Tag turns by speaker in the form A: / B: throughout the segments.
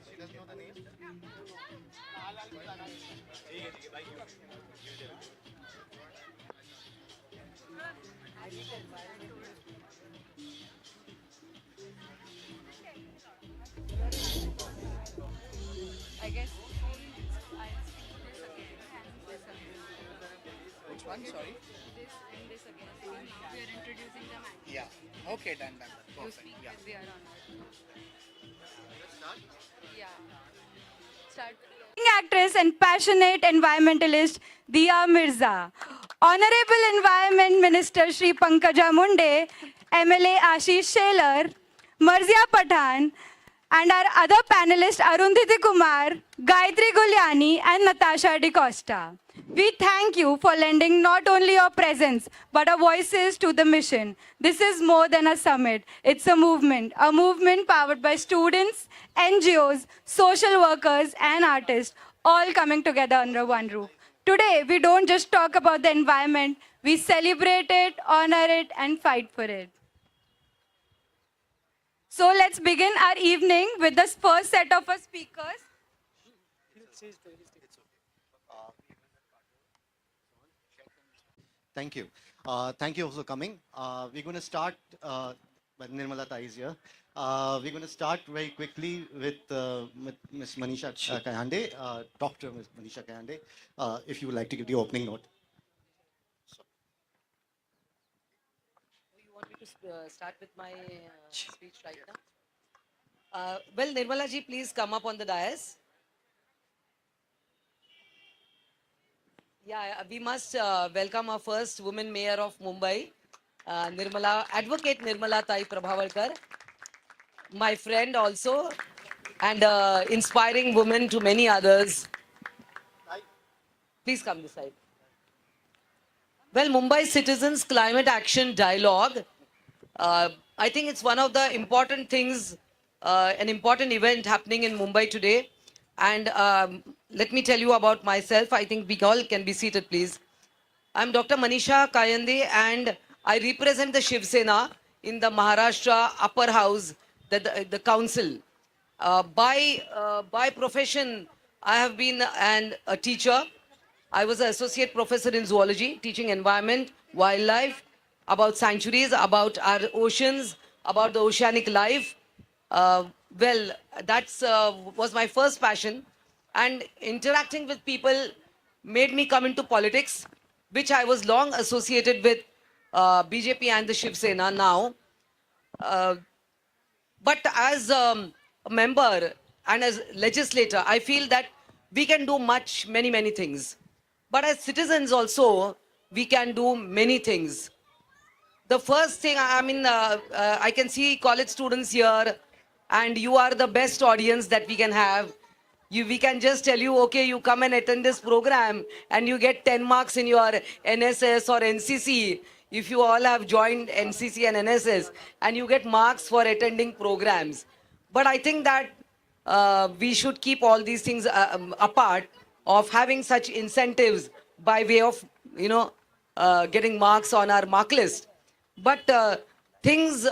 A: She doesn't know the name.
B: I guess I'll speak this again and this again.
A: Which one? Sorry.
B: This and this again. We are introducing them and
A: Yeah. Okay, done.
B: you
A: Perfect.
B: speak
A: Yeah.
B: with their honor.
A: Let's start.
B: Yeah. Start.
C: Actress and passionate environmentalist Diya Mirza, Honorable Environment Minister Shri Pankaja Munde, MLA Ashish Shelar, Marzia Pathan, and our other panelists Arundhati Kumar, Gayatri Gulyani, and Natasha DeCosta. We thank you for lending not only your presence but our voices to the mission. This is more than a summit, it's a movement powered by students, NGOs, social workers, and artists, all coming together under one roof. Today, we don't just talk about the environment, we celebrate it, honor it, and fight for it. So let's begin our evening with the first set of our speakers.
A: Thank you. Thank you for coming. We're going to start, but Nirmala Thai is here. We're going to start very quickly with Ms. Manisha Kayande, Dr. Ms. Manisha Kayande, if you would like to give the opening note.
D: You want me to start with my speech right now? Well, Nirmala ji, please come up on the dais. Yeah, we must welcome our first woman mayor of Mumbai, Advocate Nirmala Tai Prabhavalkar, my friend also, and inspiring woman to many others. Please come this side. Well, Mumbai Citizens Climate Action Dialogue, I think it's one of the important things, an important event happening in Mumbai today. And let me tell you about myself. I think we all can be seated, please. I'm Dr. Manisha Kayande, and I represent the Shiv Sena in the Maharashtra Upper House, the council. By profession, I have been a teacher. I was an associate professor in zoology, teaching environment, wildlife, about sanctuaries, about our oceans, about the oceanic life. Well, that's was my first passion, and interacting with people made me come into politics, which I was long associated with BJP and the Shiv Sena now. But as a member and as legislator, I feel that we can do many things. But as citizens also, we can do many things. The first thing, I can see college students here, and you are the best audience that we can have. We can just tell you, okay, you come and attend this program, and you get 10 marks in your NSS or NCC, if you all have joined NCC and NSS, and you get marks for attending programs. But I think that we should keep all these things apart of having such incentives by way of, getting marks on our mark list. But things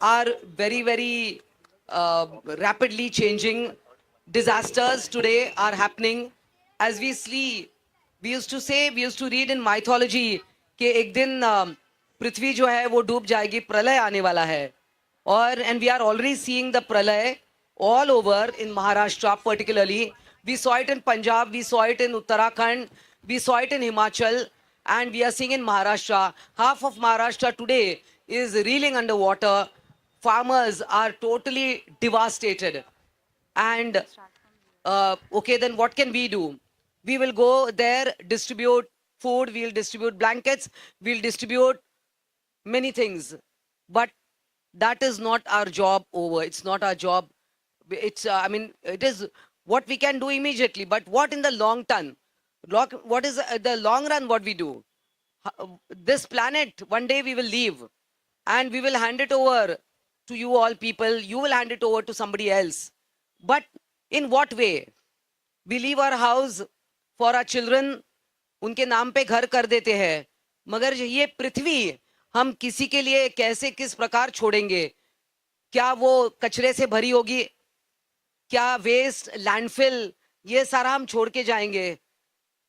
D: are very rapidly changing. Disasters today are happening as we see. We used to read in mythology कि एक दिन पृथ्वी जो है वो डूब जाएगी, प्रलय आने वाला है. And we are already seeing the pralay all over in Maharashtra particularly. We saw it in Punjab, we saw it in Uttarakhand, we saw it in Himachal, and we are seeing in Maharashtra. Half of Maharashtra today is reeling underwater. Farmers are totally devastated. And okay, then what can we do? We will go there, distribute food, we'll distribute blankets, we'll distribute many things. But that is not our job over. It's not our job. It's, it is what we can do immediately. But what in the long term? What is the long run what we do? This planet, one day we will leave. And we will hand it over to you all people. You will hand it over to somebody else. But in what way? We leave our house for our children. उनके नाम पे घर कर देते हैं. मगर ये पृथ्वी हम किसी के लिए कैसे किस प्रकार छोड़ेंगे, क्या वो कचरे से भरी होगी, क्या वेस्ट लैंडफिल, ये सारा हम छोड़ के जाएंगे,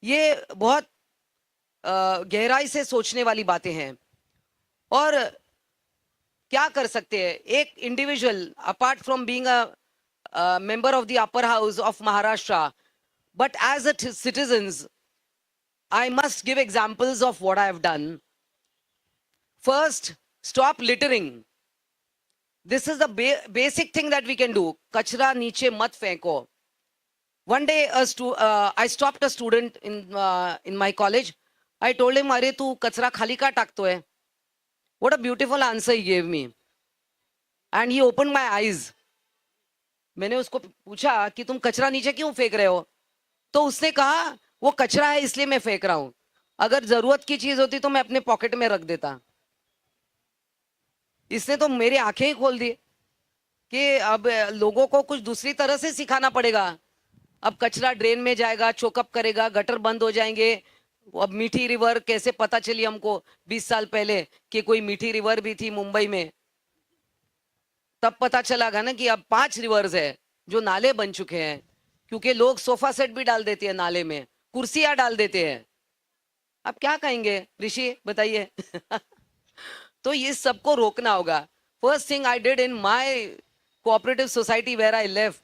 D: ये बहुत गहराई से सोचने वाली बातें हैं। और क्या कर सकते हैं एक individual, apart from being a member of the upper house of Maharashtra, but as a citizens I must give examples of what I have done. First, stop littering. This is the basic thing that we can do. Kachra niche mat feko. One day, I stopped a student in my college. I told him, "Are tu kachra khali ka takto hai?" What a beautiful answer he gave me, and he opened my eyes. मैंने उसको पूछा कि तुम कचरा नीचे क्यों फेंक रहे हो, तो उसने कहा वो कचरा है इसलिए मैं फेंक रहा हूं, अगर जरूरत की चीज होती तो मैं अपने पॉकेट में रख देता। इसने तो मेरी आंखें ही खोल दी कि अब लोगों को कुछ दूसरी तरह से सिखाना पड़ेगा। अब कचरा ड्रेन में जाएगा, चोकअप करेगा, गटर बंद हो जाएंगे। अब मीठी रिवर कैसे पता चली हमको 20 साल पहले कि कोई मीठी रिवर भी थी मुंबई में, तब पता चलागा ना कि अब 5 रिवर्स है जो नाले बन चुके हैं, क्योंकि लोग सोफा सेट भी डाल देते हैं नाले में, कुर्सियां डाल देते हैं। अब क्या कहेंगे ऋषि, बताइए। तो ये सबको रोकना होगा। First thing I did in my cooperative society where I live,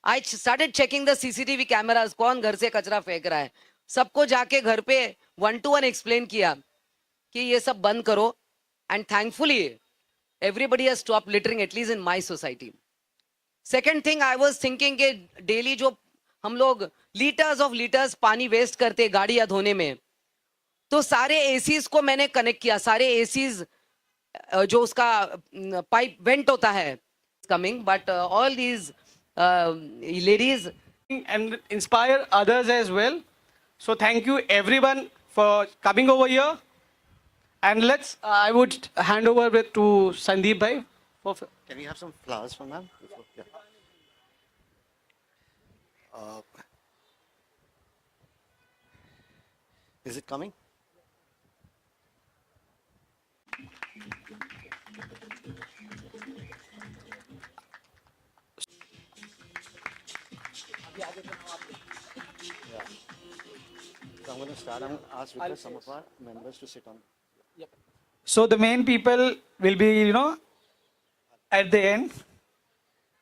D: I started checking the CCTV cameras, कौन घर से कचरा फेंक रहा है। सबको जाके घर पे 1 to 1 एक्सप्लेन किया कि ये सब बंद करो, and thankfully everybody has stopped littering, at least in my society. Second thing I was thinking कि डेली जो हम लोग लीटर्स ऑफ लीटर्स पानी वेस्ट करते गाड़ियां धोने में, तो सारे एसीज को मैंने कनेक्ट किया। सारे एसीज जो उसका पाइप वेंट होता है coming, but all these ladies
E: and inspire others as well. So thank you everyone for coming over here. And I would hand over it to Sandeep bhai.
A: Can we have some flowers from them? Yeah. Is it coming? Yeah. So I'm going to start. I'm going to request some of our members to sit on.
E: So the main people will be, at the end.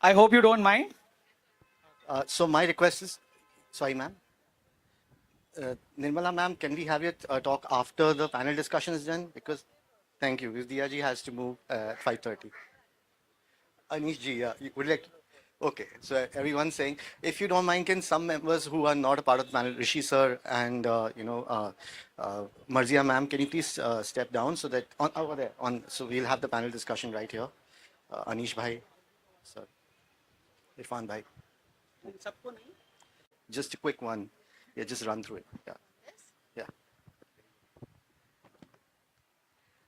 E: I hope you don't mind.
A: So my request is, sorry ma'am. Nirmala ma'am, can we have your talk after the panel discussion is done? Because, thank you, because Diya ji has to move at 5:30. Anish ji, yeah, would you like to? Okay, so everyone's saying, if you don't mind, can some members who are not a part of the panel, Rishi sir and Marzia ma'am, can you please step down so that over there so we'll have the panel discussion right here. Anish bhai, sir, Irfan bhai. Just a quick one. Yeah, just run through it. Yeah. Yeah.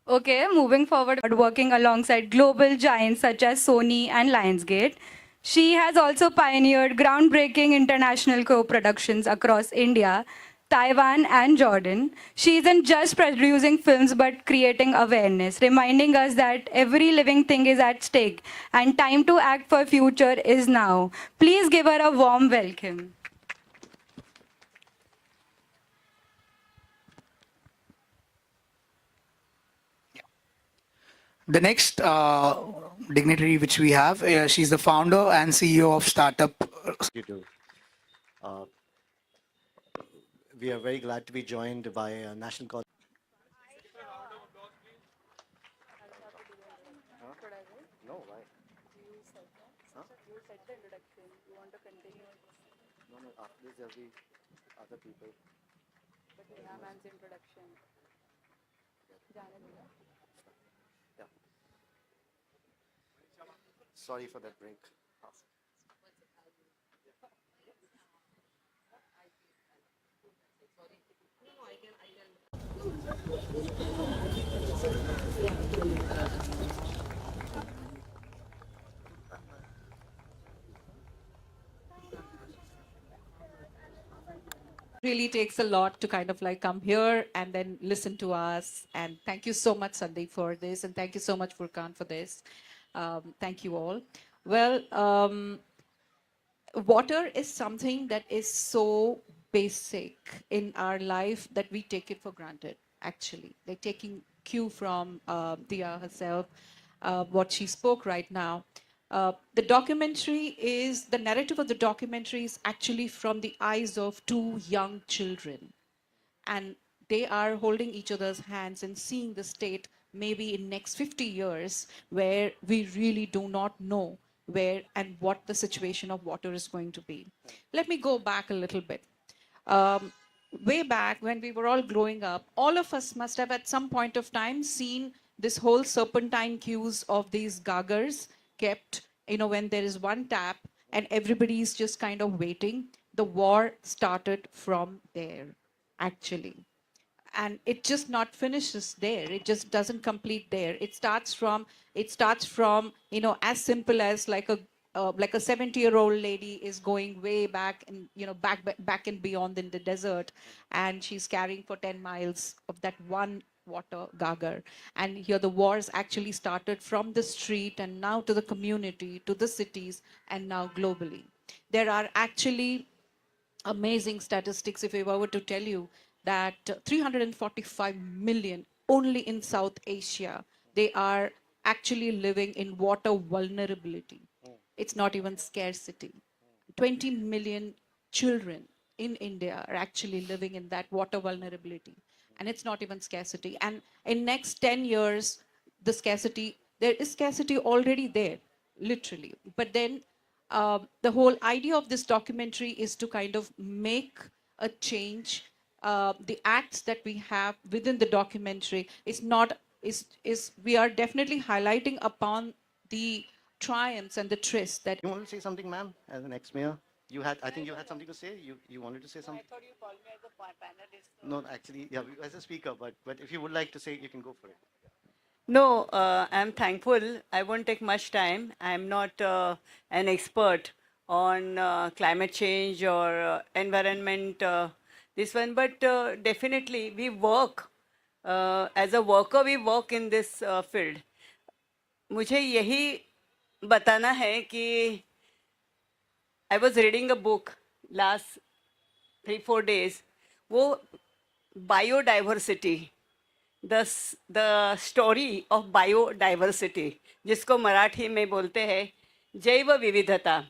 C: Okay, moving forward, working alongside global giants such as Sony and Lionsgate. She has also pioneered groundbreaking international co-productions across India, Taiwan, and Jordan. She isn't just producing films but creating awareness, reminding us that every living thing is at stake and time to act for future is now. Please give her a warm welcome.
F: The next dignitary which we have, she's the founder and CEO of startup.
A: You do. We are very glad to be joined by National College. No, why? Huh? You said the introduction. You want to continue? No, after this there'll be other people. But Neha ma'am's introduction. Yeah. Sorry for that break.
G: Really takes a lot to kind of like come here and then listen to us. And thank you so much, Sandeep, for this. And thank you so much, Furkan, for this. Thank you all. Well, water is something that is so basic in our life that we take it for granted, actually. Like taking cue from Dia herself, what she spoke right now. The narrative of the documentary is actually from the eyes of two young children, and they are holding each other's hands and seeing the state maybe in next 50 years where we really do not know where and what the situation of water is going to be. Let me go back a little bit. um, Way back when we were all growing up, all of us must have at some point of time seen this whole serpentine queues of these gaggers kept, when there is one tap and everybody is just kind of waiting. The war started from there, actually. And it just not finishes there. It just doesn't complete there. It starts from as simple as like a 70-year-old lady is going way back and back and beyond in the desert, and she's carrying for 10 miles of that one water garger. And here the wars actually started from the street and now to the community, to the cities, and now globally. There are actually amazing statistics if I were to tell you that 345 million only in South Asia, they are actually living in water vulnerability. It's not even scarcity. 20 million children in India are actually living in that water vulnerability. And it's not even scarcity. And in next 10 years, there is scarcity already there, literally. But then the whole idea of this documentary is to kind of make a change. The acts that we have within the documentary is not is we are definitely highlighting upon the triumphs and the trysts that.
A: You want to say something, ma'am, as an ex-mayor? I think you had something to say. You wanted to say something? I thought you called me as a panelist. No, actually, yeah, as a speaker, but if you would like to say, you can go for it.
H: No, I'm thankful. I won't take much time. I'm not an expert on climate change or environment, this one, but definitely we work. As a worker, we work in this field. मुझे यही बताना है कि I was reading a book last 3-4 days. वो biodiversity, the story of biodiversity, जिसको मराठी में बोलते हैं जैव विविधता.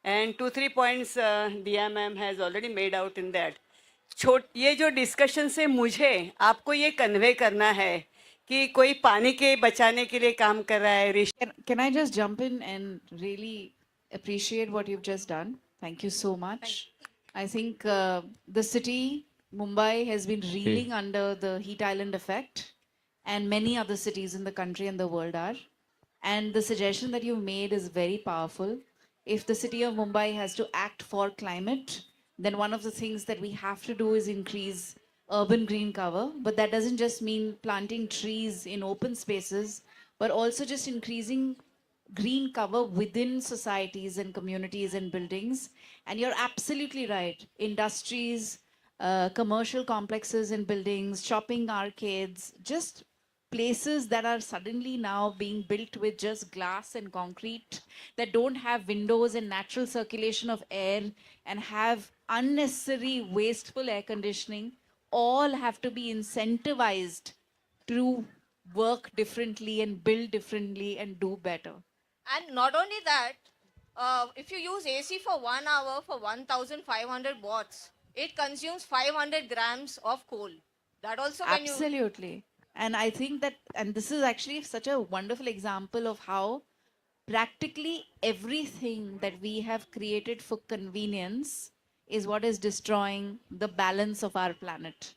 H: And 2-3 points Diya ma'am has already made out in that. ये जो डिस्कशन से मुझे आपको ये कन्वे करना है कि कोई पानी के बचाने के लिए काम कर रहा है.
G: Can I just jump in and really appreciate what you've just done? Thank you so much. I think the city, Mumbai, has been reeling under the heat island effect, and many other cities in the country and the world are. And the suggestion that you made is very powerful. If the city of Mumbai has to act for climate, then one of the things that we have to do is increase urban green cover. But that doesn't just mean planting trees in open spaces, but also just increasing green cover within societies and communities and buildings. And you're absolutely right. Industries, commercial complexes and buildings, shopping arcades, just places that are suddenly now being built with just glass and concrete, that don't have windows and natural circulation of air and have unnecessary wasteful air conditioning, all have to be incentivized to work differently and build differently and do better.
B: And not only that, if you use AC for 1 hour for 1,500 watts, it consumes 500 grams of coal. That also when you
G: Absolutely. And I think that, and this is actually such a wonderful example of how practically everything that we have created for convenience is what is destroying the balance of our planet.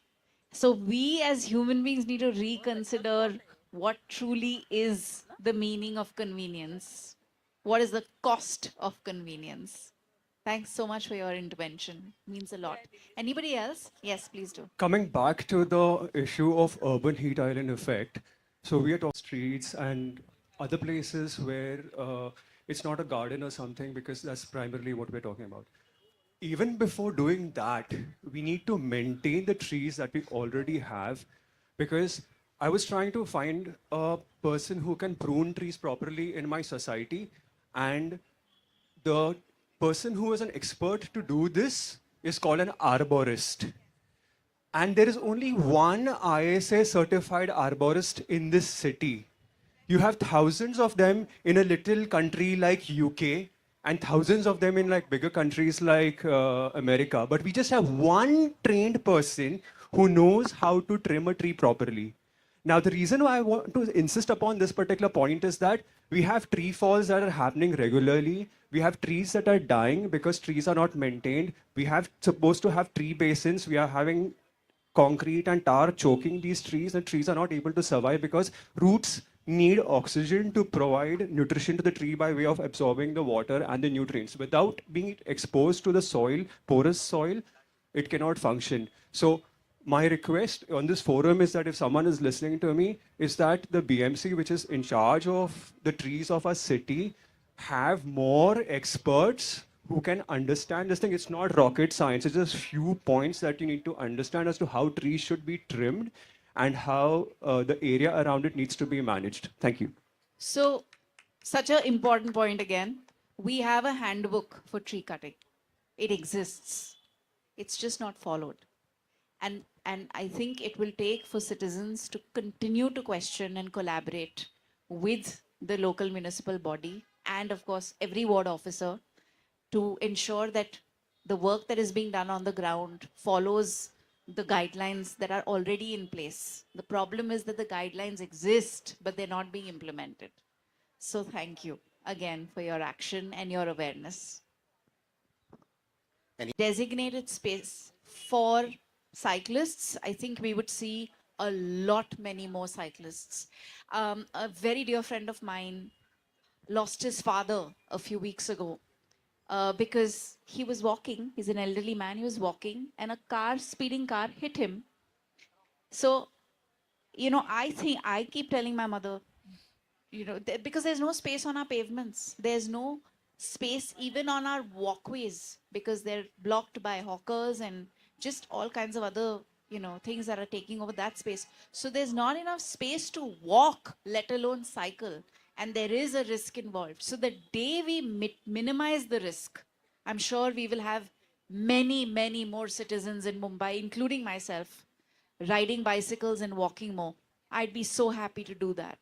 G: So we as human beings need to reconsider what truly is the meaning of convenience. What is the cost of convenience? Thanks so much for your intervention. Means a lot. Anybody else? Yes, please do.
I: Coming back to the issue of urban heat island effect, so we are talking streets and other places where it's not a garden or something, because that's primarily what we're talking about. even before doing that, we need to maintain the trees that we already have, because I was trying to find a person who can prune trees properly in my society, and the person who is an expert to do this is called an arborist. And there is only one ISA certified arborist in this city. You have thousands of them in a little country like UK and thousands of them in like bigger countries like America. But we just have one trained person who knows how to trim a tree properly. Now, the reason why I want to insist upon this particular point is that we have tree falls that are happening regularly. We have trees that are dying because trees are not maintained. We have supposed to have tree basins. We are having concrete and tar choking these trees, and trees are not able to survive because roots need oxygen to provide nutrition to the tree by way of absorbing the water and the nutrients. Without being exposed to the soil, porous soil, it cannot function. So my request on this forum is that if someone is listening to me, is that the BMC, which is in charge of the trees of our city, have more experts who can understand this thing. It's not rocket science. It's just few points that you need to understand as to how trees should be trimmed and how the area around it needs to be managed. Thank you.
G: So, such an important point again. We have a handbook for tree cutting. It exists. It's just not followed. And I think it will take for citizens to continue to question and collaborate with the local municipal body and, of course, every ward officer to ensure that the work that is being done on the ground follows the guidelines that are already in place. The problem is that the guidelines exist, but they're not being implemented. So thank you again for your action and your awareness. Designated space for cyclists, I think we would see a lot many more cyclists. A very dear friend of mine lost his father a few weeks ago because he was walking. He's an elderly man. He was walking, and a speeding car hit him. So, I keep telling my mother, because there's no space on our pavements. There's no space even on our walkways because they're blocked by hawkers and just all kinds of other, things that are taking over that space. So there's not enough space to walk, let alone cycle. And there is a risk involved. So the day we minimize the risk, I'm sure we will have many, many more citizens in Mumbai, including myself, riding bicycles and walking more. I'd be so happy to do that.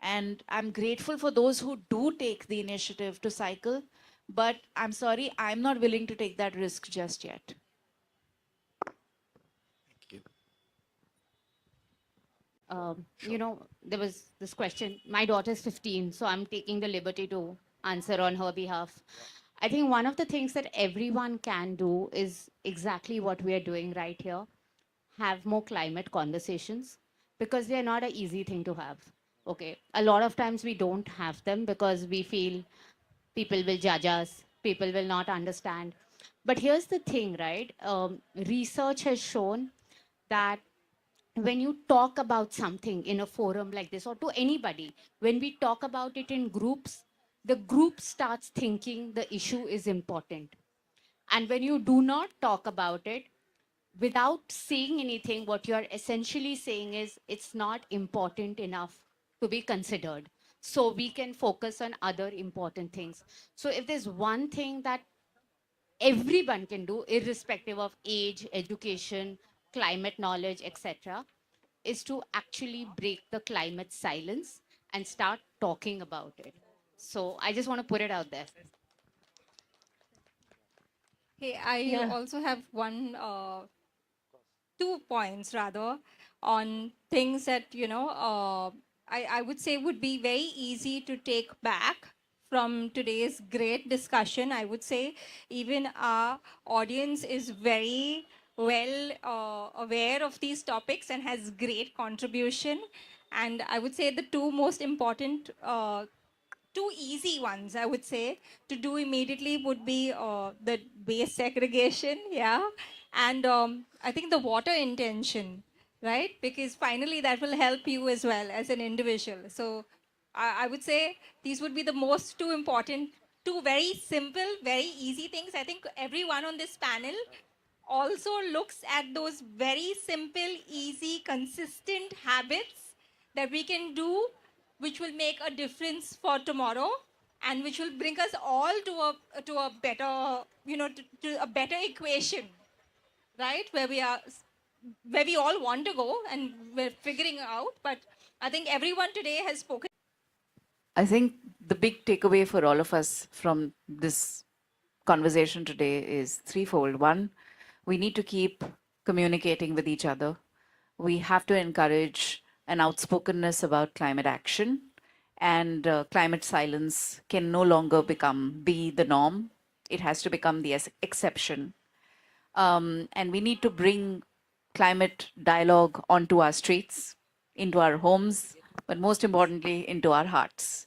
G: And I'm grateful for those who do take the initiative to cycle, but I'm sorry, I'm not willing to take that risk just yet.
J: There was this question. My daughter's 15, so I'm taking the liberty to answer on her behalf. I think one of the things that everyone can do is exactly what we are doing right here. Have more climate conversations because they're not an easy thing to have. Okay. A lot of times we don't have them because we feel people will judge us, people will not understand. But here's the thing, right? Research has shown that when you talk about something in a forum like this or to anybody, when we talk about it in groups, the group starts thinking the issue is important. And when you do not talk about it, without saying anything, what you're essentially saying is it's not important enough to be considered. So we can focus on other important things. So if there's one thing that everyone can do, irrespective of age, education, climate knowledge, etc., is to actually break the climate silence and start talking about it. So I just want to put it out there.
K: Hey, I also have two points rather on things that, I would say would be very easy to take back from today's great discussion. I would say even our audience is very well aware of these topics and has great contribution. And I would say the two most important, two easy ones, I would say, to do immediately would be the base segregation, and I think the water intention, right? Because finally that will help you as well as an individual. So I would say these would be the most two important two very simple, very easy things. I think everyone on this panel also looks at those very simple, easy, consistent habits that we can do, which will make a difference for tomorrow and which will bring us all to a better, to a better equation, right? Where we all want to go and we're figuring out. But I think everyone today has spoken.
G: I think the big takeaway for all of us from this conversation today is threefold. One, we need to keep communicating with each other. We have to encourage an outspokenness about climate action, and climate silence can no longer be the norm. It has to become the exception. And we need to bring climate dialogue onto our streets, into our homes, but most importantly, into our hearts.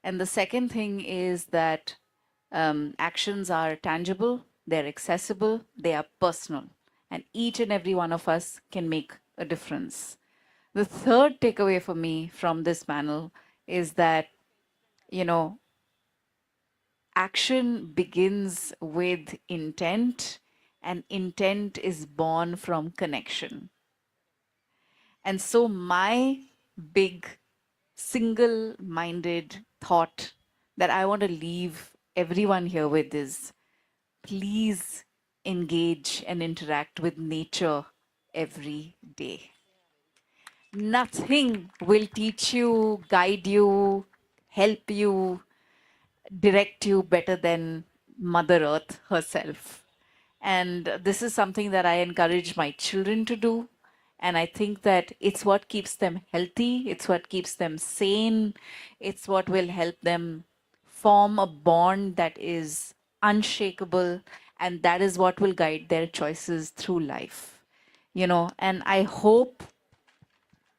G: And the second thing is that actions are tangible, they're accessible, they are personal, and each and every one of us can make a difference. The third takeaway for me from this panel is that, you know, action begins with intent, and intent is born from connection. And so, my big single minded thought that I want to leave everyone here with is please engage and interact with nature every day. Nothing will teach you, guide you, help you, direct you better than Mother Earth herself. And this is something that I encourage my children to do. And I think that it's what keeps them healthy, it's what keeps them sane, it's what will help them form a bond that is unshakable, and that is what will guide their choices through life. And I hope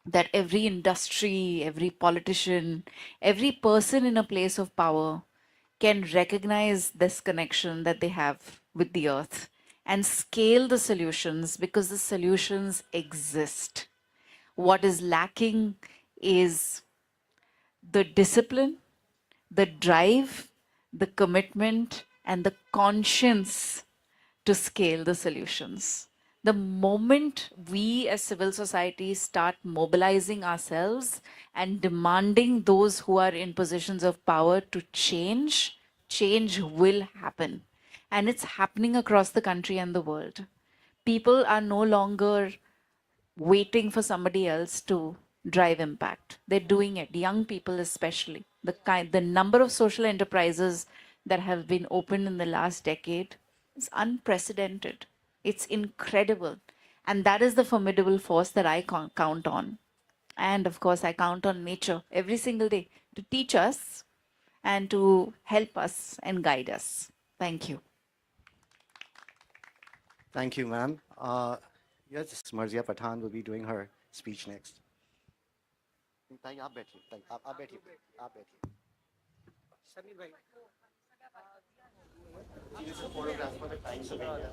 G: that every industry, every politician, every person in a place of power can recognize this connection that they have with the earth and scale the solutions, because the solutions exist. What is lacking is the discipline, the drive, the commitment, and the conscience to scale the solutions. The moment we as civil society start mobilizing ourselves and demanding those who are in positions of power to change, change will happen. And it's happening across the country and the world. People are no longer waiting for somebody else to drive impact. They're doing it, young people especially. The number of social enterprises that have been opened in the last decade is unprecedented. It's incredible. And that is the formidable force that I count on. And of course, I count on nature every single day to teach us and to help us and guide us. Thank you.
A: Thank you, ma'am. Yes, Marzia Pathan will be doing her speech next. ताई, आप बैठिए, ताई, आप बैठिए, आप बैठिए. She is a photographer for the Times of India.